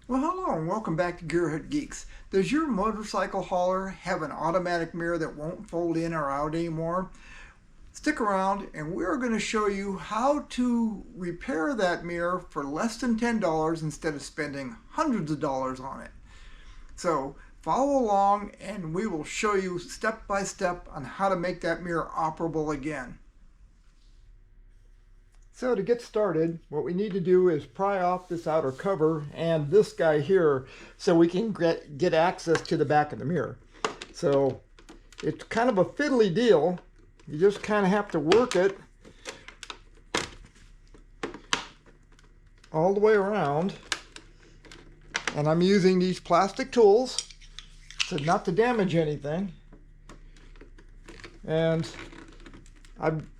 Well, hello and welcome back to GearHeadGeeks. Does your motorcycle hauler have an automatic mirror that won't fold in or out anymore? Stick around and we're going to show you how to repair that mirror for less than $10 instead of spending hundreds of dollars on it. So follow along and we will show you step by step on how to make that mirror operable again. So to get started, what we need to do is pry off this outer cover and this guy here so we can get access to the back of the mirror. So it's kind of a fiddly deal. You just kind of have to work it all the way around. And I'm using these plastic tools so not to damage anything. And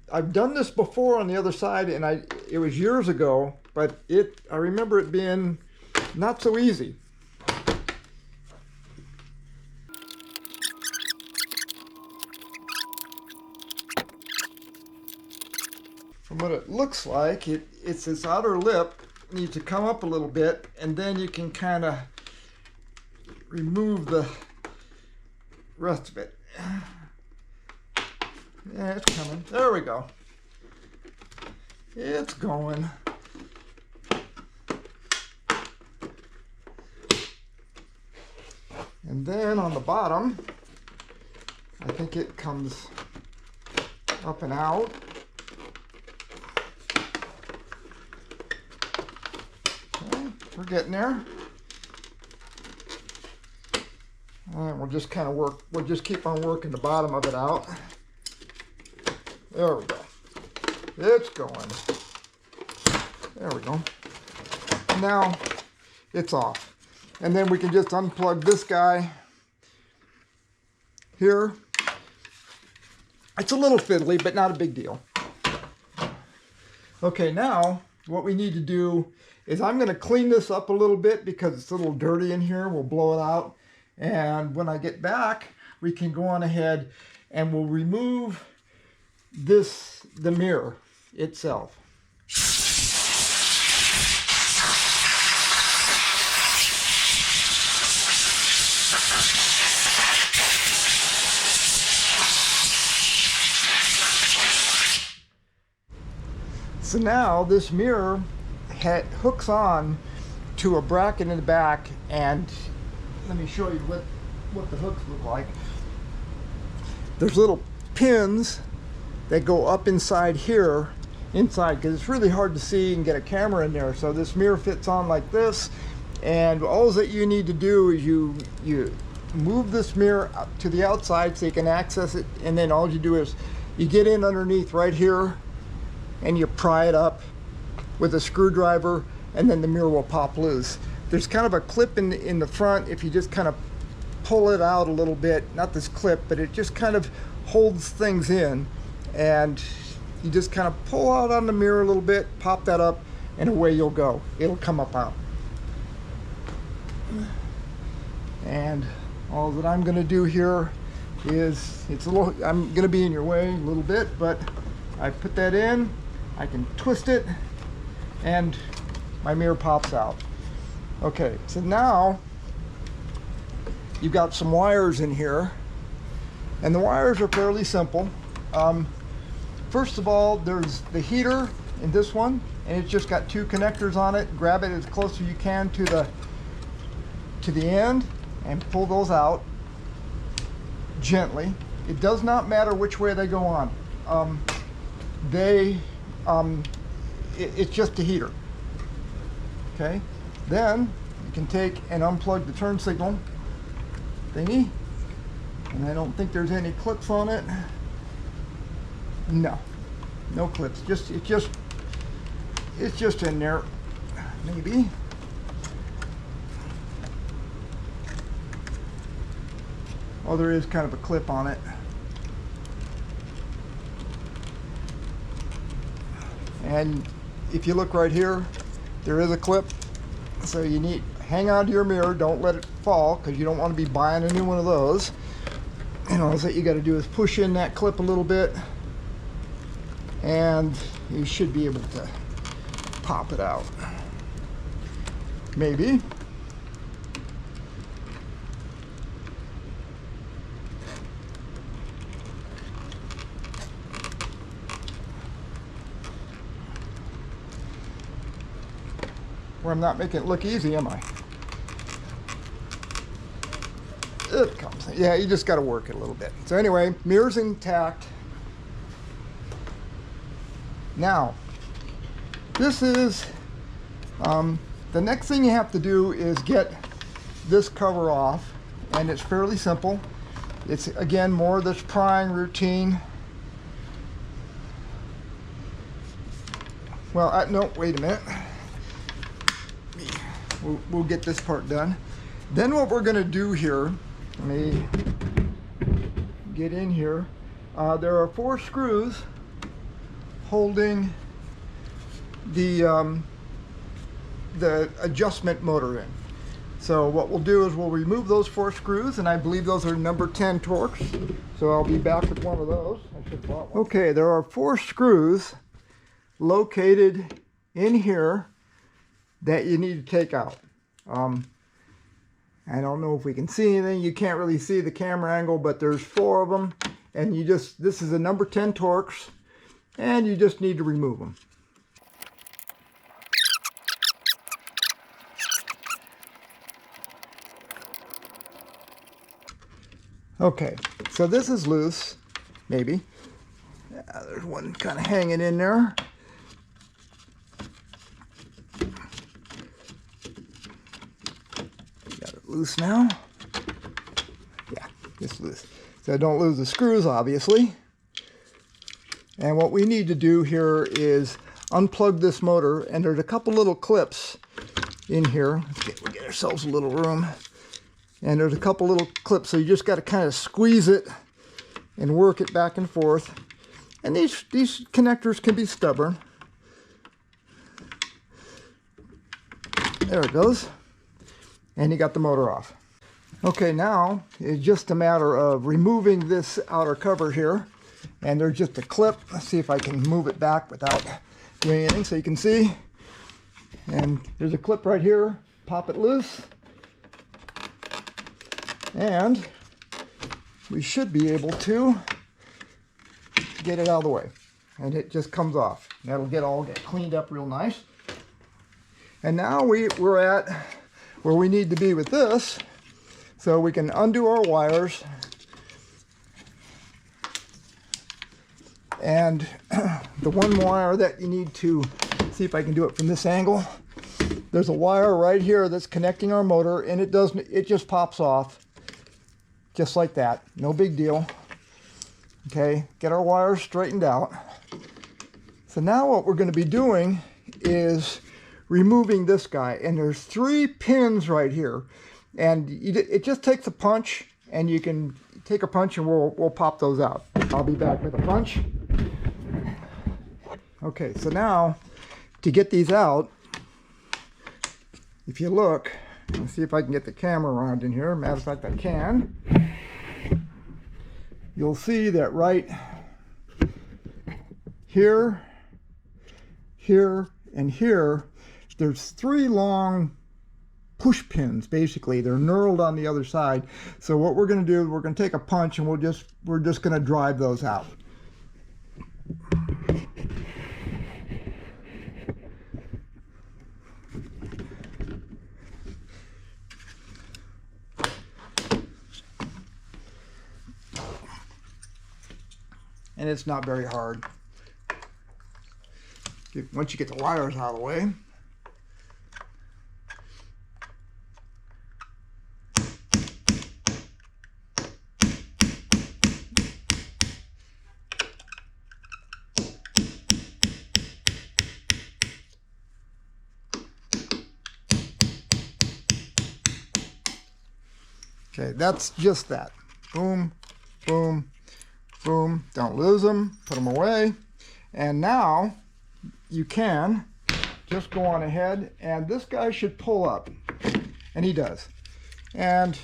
I've done this before on the other side, and it was years ago, but I remember it being not so easy. From what it looks like, it's this outer lip needs to come up a little bit, and then you can kind of remove the rest of it. Yeah, it's coming. There we go. It's going. And then on the bottom, I think it comes up and out. Okay, we're getting there. And we'll just kind of work, we'll just keep on working the bottom of it out. There we go. It's going. There we go. Now it's off. And then we can just unplug this guy here. It's a little fiddly, but not a big deal. Okay, now what we need to do is I'm going to clean this up a little bit because it's a little dirty in here. We'll blow it out. And when I get back, we can go on ahead and we'll remove the mirror itself. So now this mirror hooks on to a bracket in the back, and let me show you what the hooks look like. There's little pins that go up inside here, because it's really hard to see and get a camera in there. So this mirror fits on like this, and all that you need to do is you move this mirror to the outside so you can access it, and then all you do is you get in underneath right here and you pry it up with a screwdriver, and then the mirror will pop loose. There's kind of a clip in the front. If you just kind of pull it out a little bit, not this clip, but it just kind of holds things in. And you just kind of pull out on the mirror a little bit, pop that up, and away you'll go. It'll come up out. And all that I'm going to do here is, I'm going to be in your way a little bit, but I put that in, I can twist it, and my mirror pops out. Okay, so now you've got some wires in here, and the wires are fairly simple. First of all, there's the heater in this one, and it's just got two connectors on it. Grab it as close as you can to the end and pull those out gently. It does not matter which way they go on. It's just a heater. Okay, then you can take and unplug the turn signal thingy, and I don't think there's any clips on it. No clips. It's just in there, maybe. Oh, there is kind of a clip on it. And if you look right here, there is a clip. So you need hang on to your mirror. Don't let it fall, because you don't want to be buying a new one of those. And all that you got to do is push in that clip a little bit, and you should be able to pop it out. Maybe. where I'm not making it look easy, am I? It comes. Yeah, you just got to work it a little bit. So anyway, mirror's intact. Now, this is, the next thing you have to do is get this cover off, and it's fairly simple. It's, again, more of this prying routine. Well, no, wait a minute. We'll get this part done. Then what we're going to do here, let me get in here. There are 4 screws holding the adjustment motor in. So what we'll do is we'll remove those 4 screws, and I believe those are number 10 Torx. So I'll be back with one of those. I should have bought one. Okay, there are 4 screws located in here that you need to take out. I don't know if we can see anything. You can't really see the camera angle, but there's 4 of them, and this is a number 10 Torx, and you just need to remove them. Okay, so this is loose, maybe. There's one kind of hanging in there. Got it loose now. Yeah, it's loose. So don't lose the screws, obviously. And what we need to do here is unplug this motor, and there's a couple little clips in here. We'll get ourselves a little room. And there's a couple little clips, so you just got to kind of squeeze it and work it back and forth. And these connectors can be stubborn. There it goes. And you got the motor off. Okay, now it's just a matter of removing this outer cover here. And there's just a clip. Let's see if I can move it back without doing anything so you can see. And there's a clip right here. Pop it loose. And we should be able to get it out of the way. And it just comes off. That'll get cleaned up real nice. And now we're at where we need to be with this. So we can undo our wires. And the one wire that you need to see if I can do it from this angle. There's a wire right here that's connecting our motor, and it just pops off. Just like that, no big deal. Okay, get our wires straightened out. So now what we're going to be doing is removing this guy, and there's 3 pins right here, and it just takes a punch, and you can take a punch and we'll pop those out. I'll be back with a punch. Okay, so now to get these out, if you look, let's see if I can get the camera around in here. Matter of fact, I can. You'll see that right here, here, and here, there's 3 long push pins, basically. They're knurled on the other side. So what we're going to do, we're going to take a punch, and we're just going to drive those out. And it's not very hard. Once you get the wires out of the way. Okay, that's just that. Boom, boom, boom. Don't lose them. Put them away. And now you can just go on ahead, and this guy should pull up, and he does. And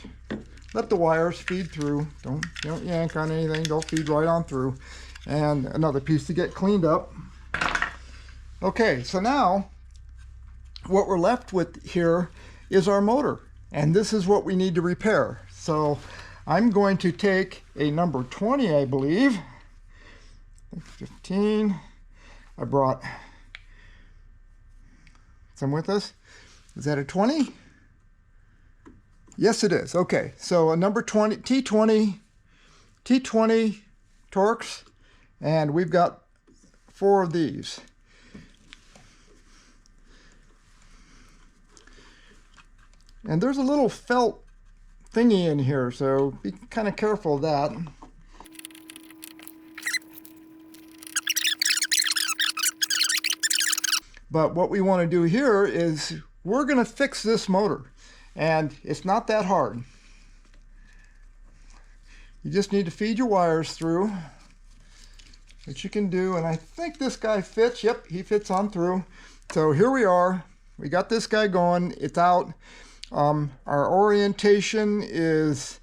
let the wires feed through. Don't yank on anything. They'll feed right on through. And another piece to get cleaned up. Okay, so now what we're left with here is our motor, and this is what we need to repair. So I'm going to take a number 20, I believe. 15. I brought some with us. Is that a 20? Yes, it is. Okay, so a number 20, T20 Torx, and we've got 4 of these. And there's a little felt thingy in here, so be kind of careful of that. But what we want to do here is we're going to fix this motor, and it's not that hard. You just need to feed your wires through, which you can do, and I think this guy fits. Yep, he fits on through. So here we are. We got this guy going. It's out. Our orientation is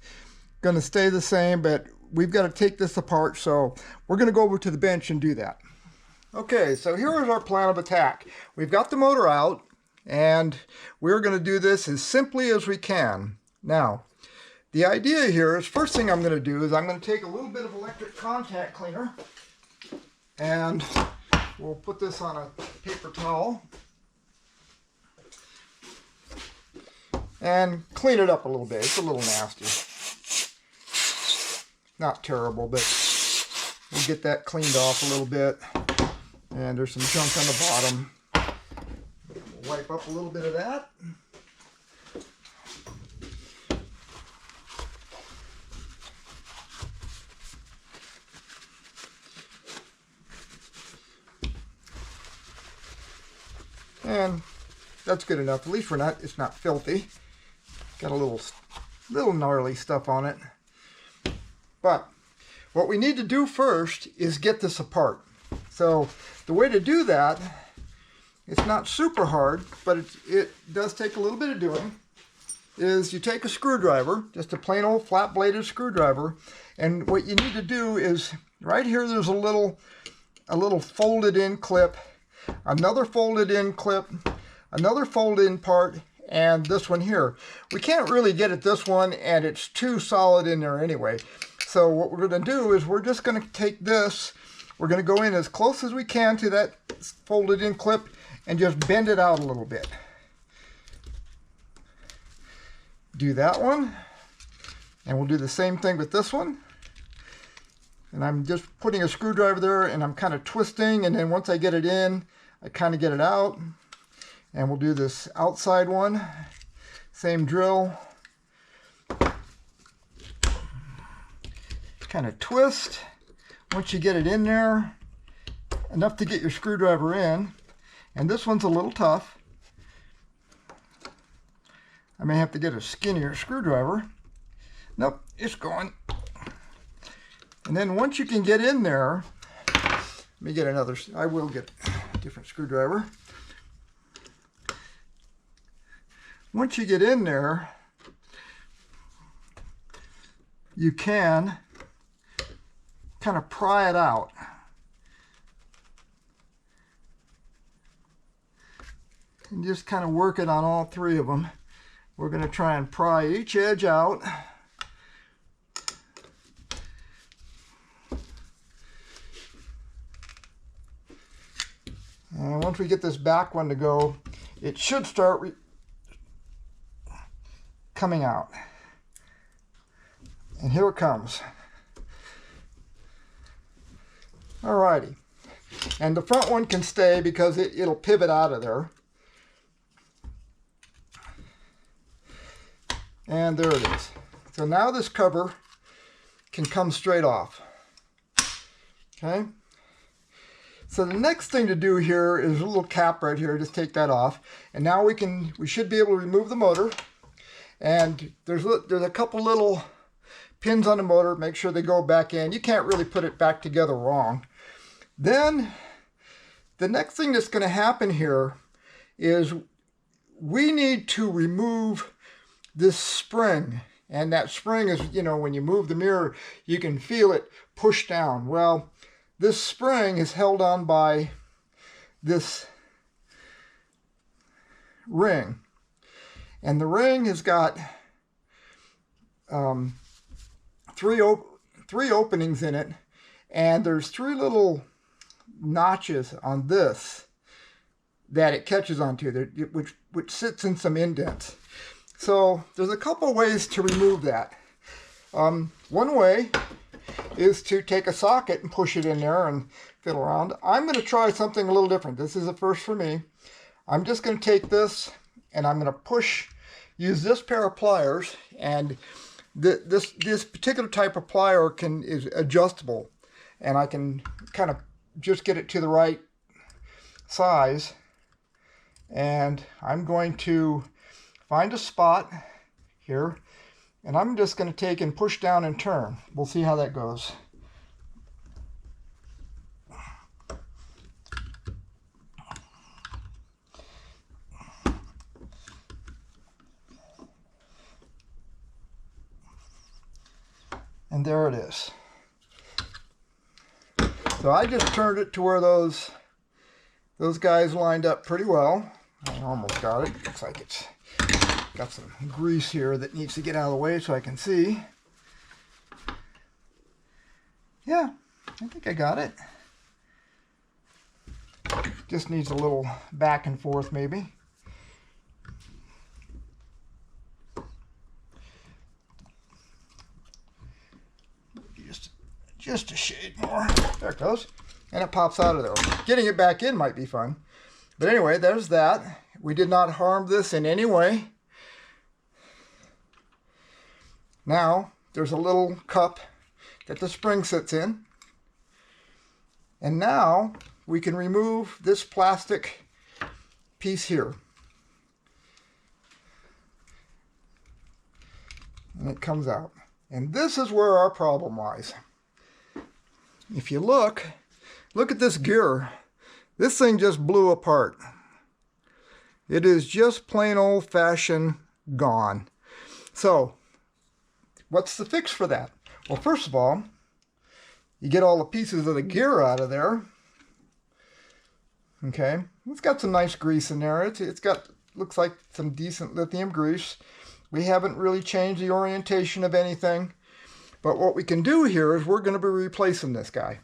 going to stay the same, but we've got to take this apart. So we're going to go over to the bench and do that. Okay, so here is our plan of attack. We've got the motor out, and we're going to do this as simply as we can. Now, the idea here is, first thing I'm going to do is I'm going to take a little bit of electric contact cleaner, and we'll put this on a paper towel and clean it up a little bit. It's a little nasty. Not terrible, but we'll get that cleaned off a little bit. And there's some junk on the bottom. We'll wipe up a little bit of that. And that's good enough. At least it's not filthy. Got a little gnarly stuff on it. But what we need to do first is get this apart. So the way to do that, it's not super hard, but it does take a little bit of doing, is you take a screwdriver, just a plain old flat bladed screwdriver, and what you need to do is, right here there's a little folded in clip, another folded in clip, another folded in part, and this one here. We can't really get at this one, and it's too solid in there anyway. So what we're going to do is we're just going to take this, we're going to go in as close as we can to that folded in clip and just bend it out a little bit. Do that one, and we'll do the same thing with this one. And I'm just putting a screwdriver there, and I'm kind of twisting, and then once I get it in, I kind of get it out. And we'll do this outside one, same drill. Kind of twist. Once you get it in there, enough to get your screwdriver in. And this one's a little tough. I may have to get a skinnier screwdriver. Nope, it's going. And then once you can get in there, let me get another, I will get a different screwdriver. Once you get in there, you can kind of pry it out. And just kind of work it on all 3 of them. We're going to try and pry each edge out. And once we get this back one to go, it should start coming out. And here it comes. Alrighty. And the front one can stay because it'll pivot out of there. And there it is. So now this cover can come straight off. Okay. So the next thing to do here is a little cap right here. Just take that off. And now we should be able to remove the motor. And there's a couple little pins on the motor. Make sure they go back in. You can't really put it back together wrong. Then the next thing that's going to happen here is we need to remove this spring. And that spring is, you know, when you move the mirror, you can feel it push down. Well, this spring is held on by this ring. And the ring has got three openings in it. And there's 3 little notches on this that it catches onto, which sits in some indents. So there's a couple ways to remove that. One way is to take a socket and push it in there and fiddle around. I'm going to try something a little different. This is a first for me. I'm just going to take this and I'm going to use this pair of pliers, and this particular type of plier is adjustable, and I can kind of just get it to the right size. And I'm going to find a spot here, and I'm just going to take and push down and turn. We'll see how that goes. And there it is. So I just turned it to where those guys lined up pretty well. I almost got it. Looks like it's got some grease here that needs to get out of the way so I can see. Yeah, I think I got it. Just needs a little back and forth maybe. Just a shade more. There it goes. And it pops out of there. Getting it back in might be fun. But anyway, there's that. We did not harm this in any way. Now, there's a little cup that the spring sits in. And now, we can remove this plastic piece here. And it comes out. And this is where our problem lies. If you look at this gear. This thing just blew apart. It is just plain old-fashioned gone. So, what's the fix for that? Well, first of all, you get all the pieces of the gear out of there. Okay, it's got some nice grease in there. It's got, looks like some decent lithium grease. We haven't really changed the orientation of anything. But what we can do here is we're going to be replacing this guy.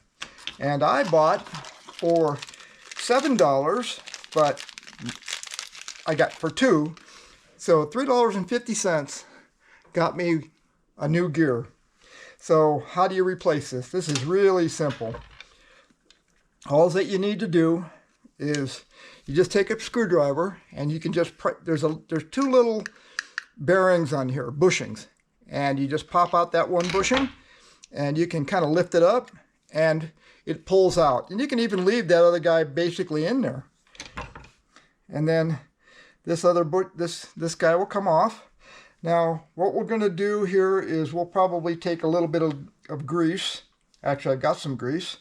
And I bought for $7, but I got for $2. So $3.50 got me a new gear. So how do you replace this? This is really simple. All that you need to do is you just take a screwdriver and you can just, there's two little bearings on here, bushings. And you just pop out that one bushing and you can kind of lift it up and it pulls out. And you can even leave that other guy basically in there. And then this guy will come off. Now, what we're going to do here is we'll probably take a little bit of grease. Actually, I've got some grease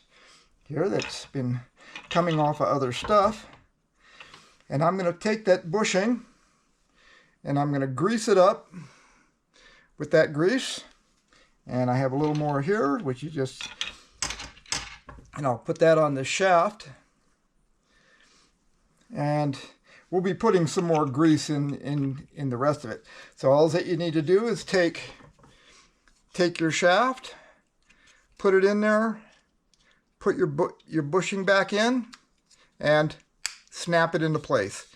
here that's been coming off of other stuff. And I'm going to take that bushing and I'm going to grease it up with that grease. And I have a little more here, which you just, and I'll put that on the shaft. And we'll be putting some more grease in the rest of it. So all that you need to do is take your shaft, put it in there, put your bushing back in, and snap it into place.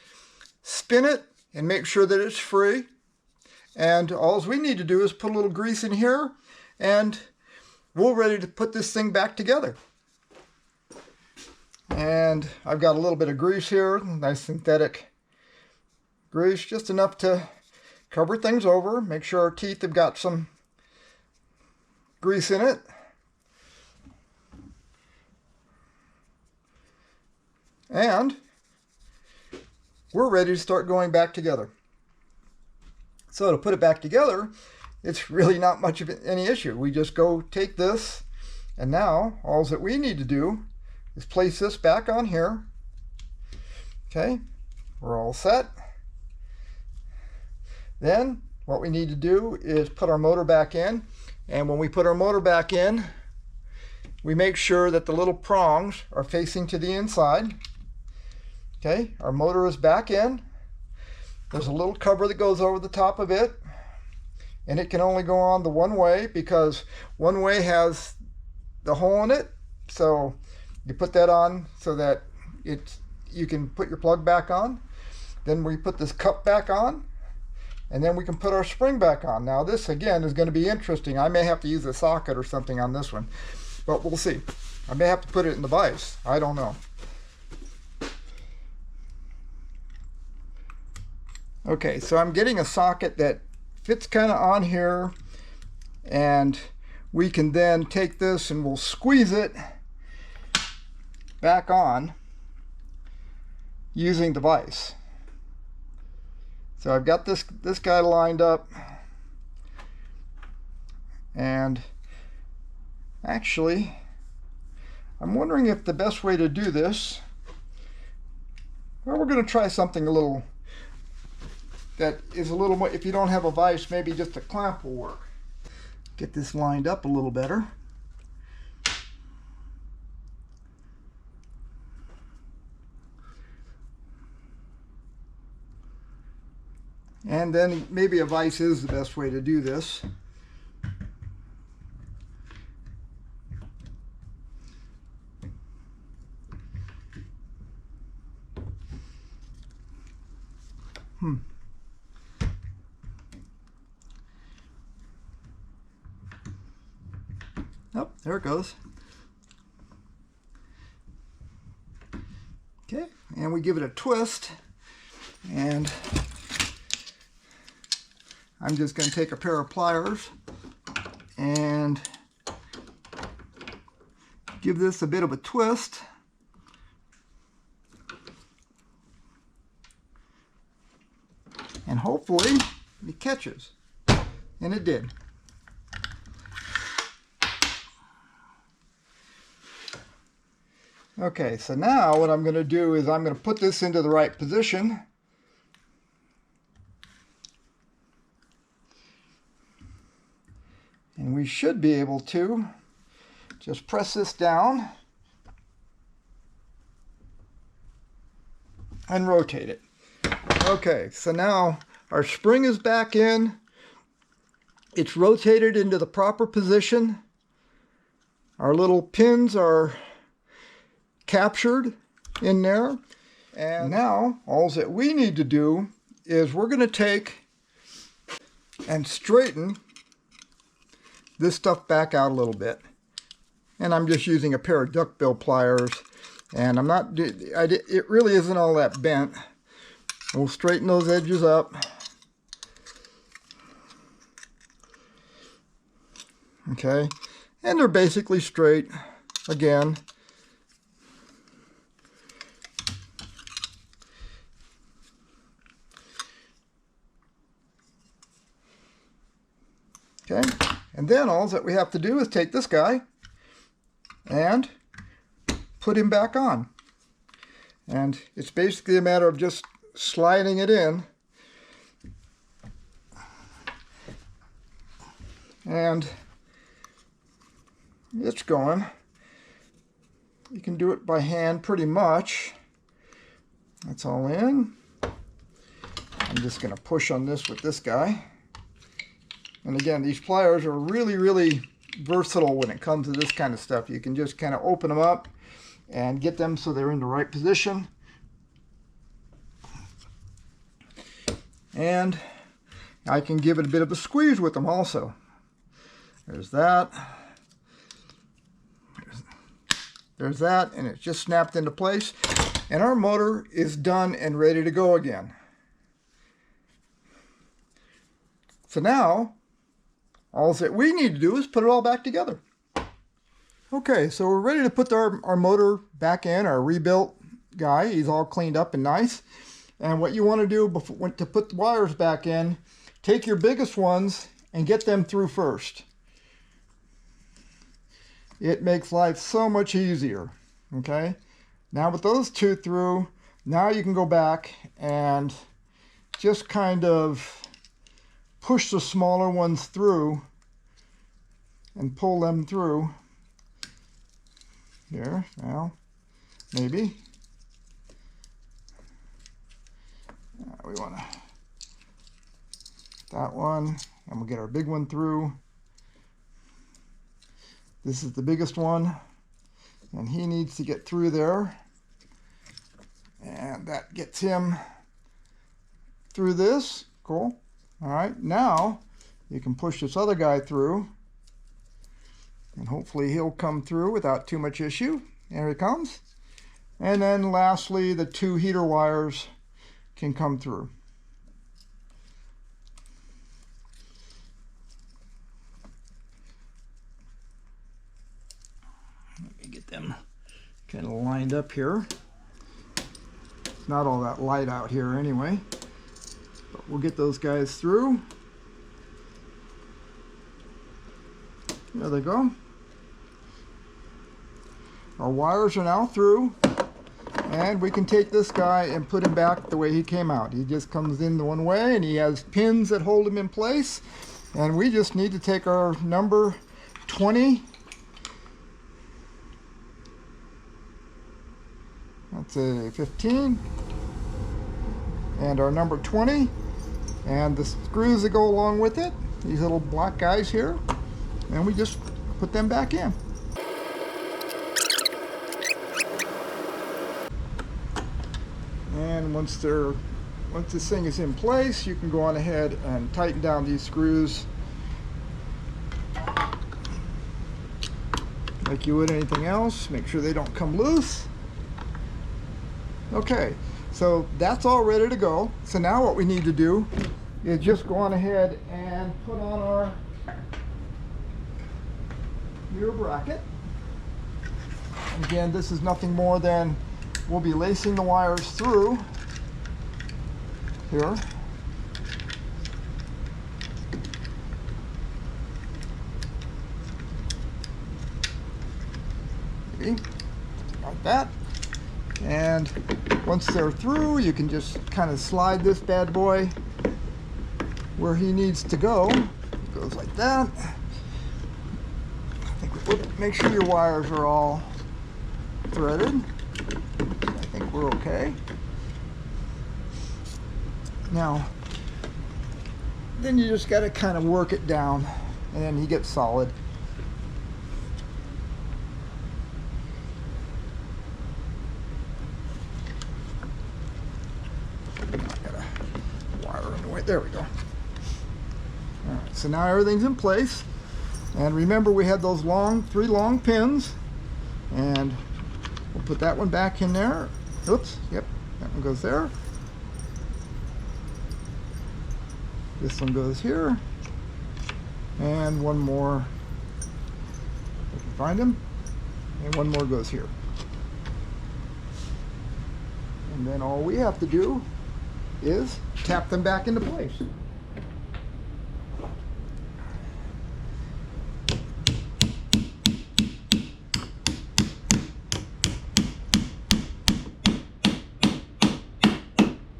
Spin it and make sure that it's free. And all we need to do is put a little grease in here, and we're ready to put this thing back together. And I've got a little bit of grease here, nice synthetic grease, just enough to cover things over, make sure our teeth have got some grease in it. And we're ready to start going back together. So to put it back together, it's really not much of any issue. We just go take this, and now all that we need to do is place this back on here. Okay, we're all set. Then what we need to do is put our motor back in, and when we put our motor back in, we make sure that the little prongs are facing to the inside. Okay, our motor is back in. There's a little cover that goes over the top of it, and it can only go on the one way because one way has the hole in it. So you put that on so that you can put your plug back on. Then we put this cup back on, and then we can put our spring back on. Now this again is going to be interesting. I may have to use a socket or something on this one, but we'll see. I may have to put it in the vise. I don't know. Okay, so I'm getting a socket that fits kind of on here, and we can then take this and we'll squeeze it back on using the vise. So I've got this guy lined up, and actually I'm wondering if the best way to do this, well, we're going to try something a little that is a little more, if you don't have a vise, maybe just a clamp will work. Get this lined up a little better. And then maybe a vise is the best way to do this. Oh, there it goes. Okay, and we give it a twist, and I'm just going to take a pair of pliers and give this a bit of a twist. And hopefully it catches. And it did. Okay, so now what I'm going to do is I'm going to put this into the right position. And we should be able to just press this down and rotate it. Okay, so now our spring is back in. It's rotated into the proper position. Our little pins are captured in there. And now all that we need to do is we're going to take and straighten this stuff back out a little bit. And I'm just using a pair of duckbill pliers, and I'm not, it really isn't all that bent. We'll straighten those edges up. Okay, and they're basically straight again. Okay, and then all that we have to do is take this guy and put him back on. And it's basically a matter of just sliding it in. And it's going. You can do it by hand pretty much. That's all in. I'm just going to push on this with this guy. And again, these pliers are really, really versatile when it comes to this kind of stuff. You can just kind of open them up and get them so they're in the right position. And I can give it a bit of a squeeze with them also. There's that. There's that, and it's just snapped into place. And our motor is done and ready to go again. So now, all that we need to do is put it all back together. Okay, so we're ready to put our motor back in, our rebuilt guy. He's all cleaned up and nice. And what you want to do before, to put the wires back in, take your biggest ones and get them through first. It makes life so much easier. Okay, now with those two through, now you can go back and just kind of push the smaller ones through and pull them through. Here, now, maybe. We want to, that one, and we'll get our big one through. This is the biggest one, and he needs to get through there. that gets him through this. Cool. All right, now you can push this other guy through, and hopefully he'll come through without too much issue. There he comes. And then lastly, the two heater wires can come through. Let me get them kind of lined up here. It's not all that light out here anyway, but we'll get those guys through. There they go. Our wires are now through, and we can take this guy and put him back the way he came out. He just comes in the one way, and he has pins that hold him in place, and we just need to take our number 20. That's a 15, and our number 20, and the screws that go along with it, these little black guys here, and we just put them back in. And once this thing is in place, you can go on ahead and tighten down these screws like you would anything else. Make sure they don't come loose. Okay, so that's all ready to go. So now what we need to do is just go on ahead and put on our rear bracket. And again, this is nothing more than we'll be lacing the wires through here. See? Like that. And once they're through, you can just kind of slide this bad boy where he needs to go. It goes like that. I think make sure your wires are all threaded. I think we're okay. Now, then you just got to kind of work it down, and then he gets solid. There we go. All right, so now everything's in place, and remember we had those three long pins, and we'll put that one back in there. Oops, yep, that one goes there. This one goes here, and one more, if I can find him, and one more goes here. And then all we have to do is tap them back into place.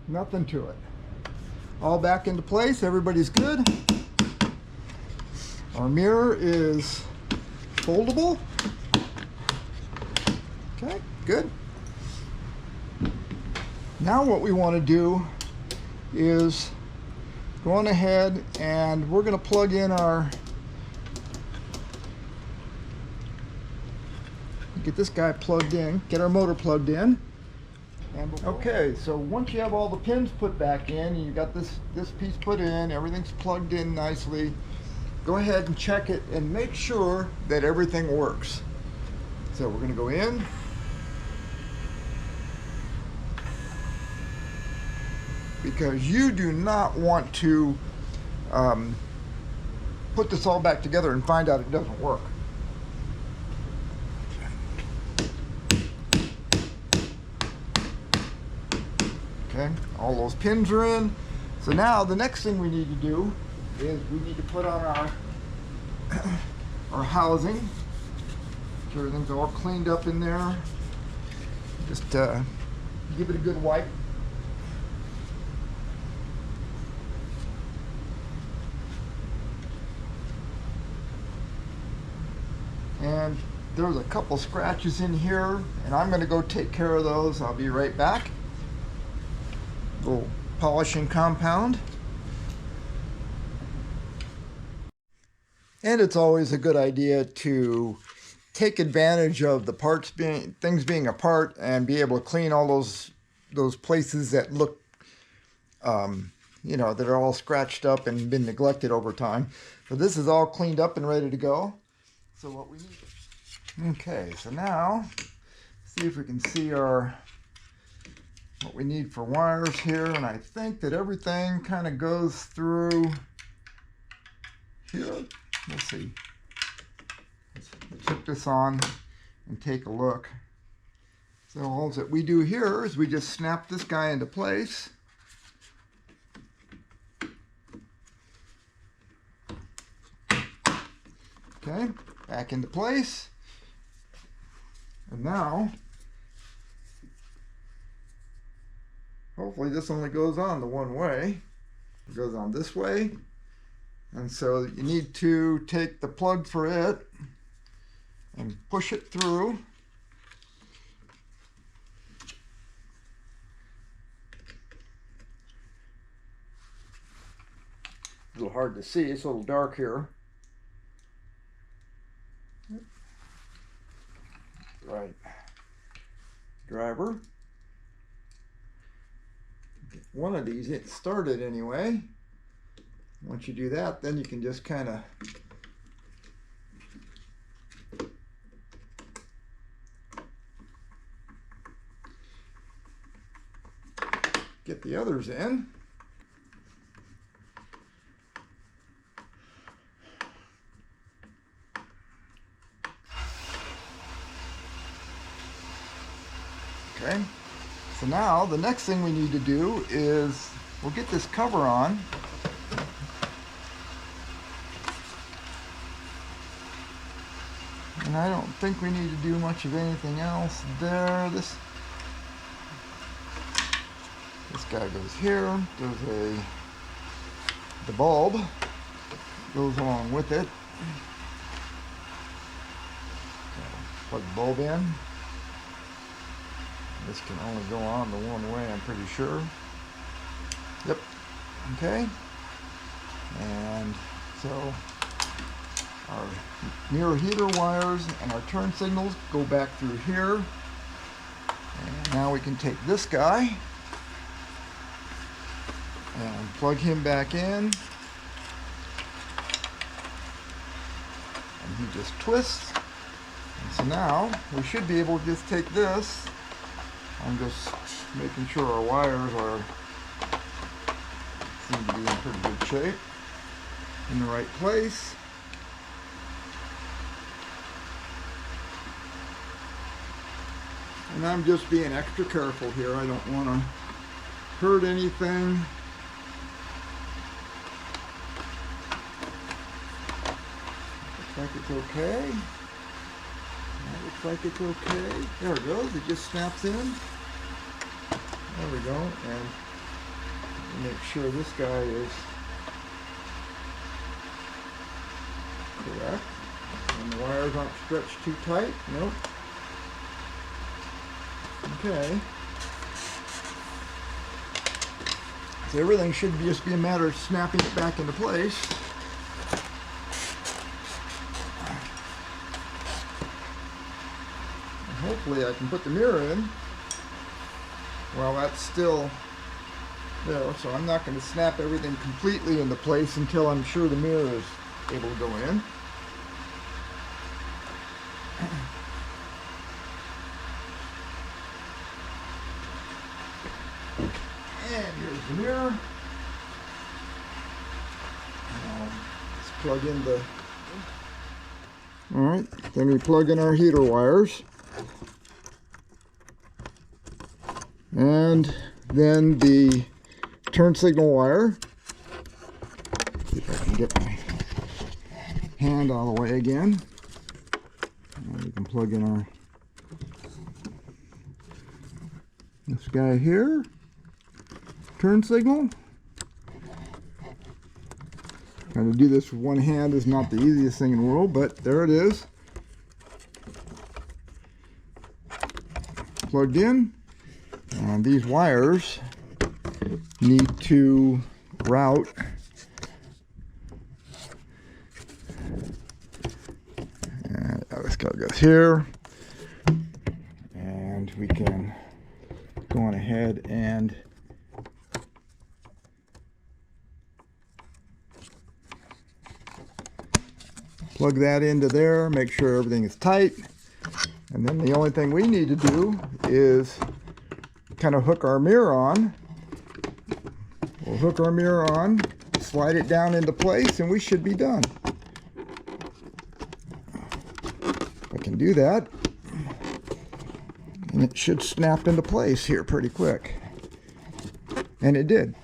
Nothing to it. All back into place, everybody's good. Our mirror is foldable. Okay, good. Now what we want to do is go on ahead and we're going to plug in get this guy plugged in, get our motor plugged in. And okay, so once you have all the pins put back in and you got this piece put in, everything's plugged in nicely, go ahead and check it and make sure that everything works. So we're going to go in. Because you do not want to put this all back together and find out it doesn't work. Okay, all those pins are in. So now the next thing we need to do is we need to put on our housing. So everything's all cleaned up in there. Just give it a good wipe. And there's a couple scratches in here, and I'm going to go take care of those. I'll be right back. Little polishing compound. And it's always a good idea to take advantage of the things being apart and be able to clean all those those places that look, you know, that are all scratched up and been neglected over time. So this is all cleaned up and ready to go. So what we need. Okay, so now see if we can see our what we need for wires here, and I think that everything kind of goes through here. Let's see. Let's put this on and take a look. So all that we do here is we just snap this guy into place. Okay, back into place. And now, hopefully this only goes on the one way. It goes on this way. And so you need to take the plug for it and push it through. A little hard to see, it's a little dark here. Right. Driver. Get one of these, it started anyway. Once you do that, then you can just kind of get the others in. Okay, so now the next thing we need to do is we'll get this cover on. And I don't think we need to do much of anything else there. This guy goes here. There's the bulb goes along with it. So plug the bulb in. This can only go on the one way, I'm pretty sure. Yep. Okay. And so our mirror heater wires and our turn signals go back through here. And now we can take this guy and plug him back in. And he just twists. And so now we should be able to just take this. I'm just making sure our wires seem to be in pretty good shape, in the right place. And I'm just being extra careful here. I don't want to hurt anything. Looks like it's okay. That looks like it's okay. There it goes. It just snaps in. There we go. And make sure this guy is correct. And the wires aren't stretched too tight. Nope. Okay. So everything should just be a matter of snapping it back into place. Hopefully I can put the mirror in. Well, that's still there, so I'm not going to snap everything completely into place until I'm sure the mirror is able to go in. And here's the mirror. Let's plug in the... Alright, then we plug in our heater wires. And then the turn signal wire. See if I can get my hand out of the way again. And we can plug in our this guy here. Turn signal. Trying to do this with one hand is not the easiest thing in the world, but there it is. Plugged in. And these wires need to route and this guy goes here, and we can go on ahead and plug that into there, make sure everything is tight. And then the only thing we need to do is kind of hook our mirror on. We'll hook our mirror on, slide it down into place, and we should be done. I can do that. And it should snap into place here pretty quick. And it did.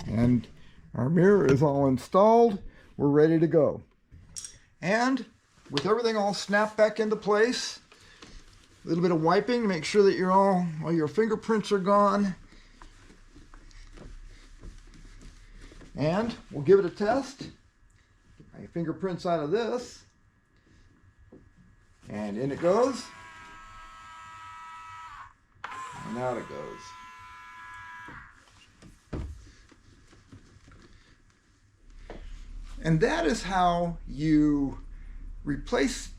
And our mirror is all installed. We're ready to go. And with everything all snapped back into place, a little bit of wiping, make sure that all your fingerprints are gone. And we'll give it a test. Get my fingerprints out of this. And in it goes. And out it goes. And that is how you replace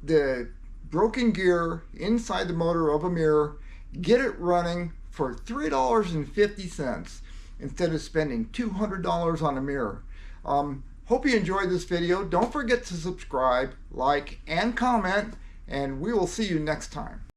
the broken gear inside the motor of a mirror, get it running for $3.50 instead of spending $200 on a mirror. Hope you enjoyed this video. Don't forget to subscribe, like, and comment, and we will see you next time.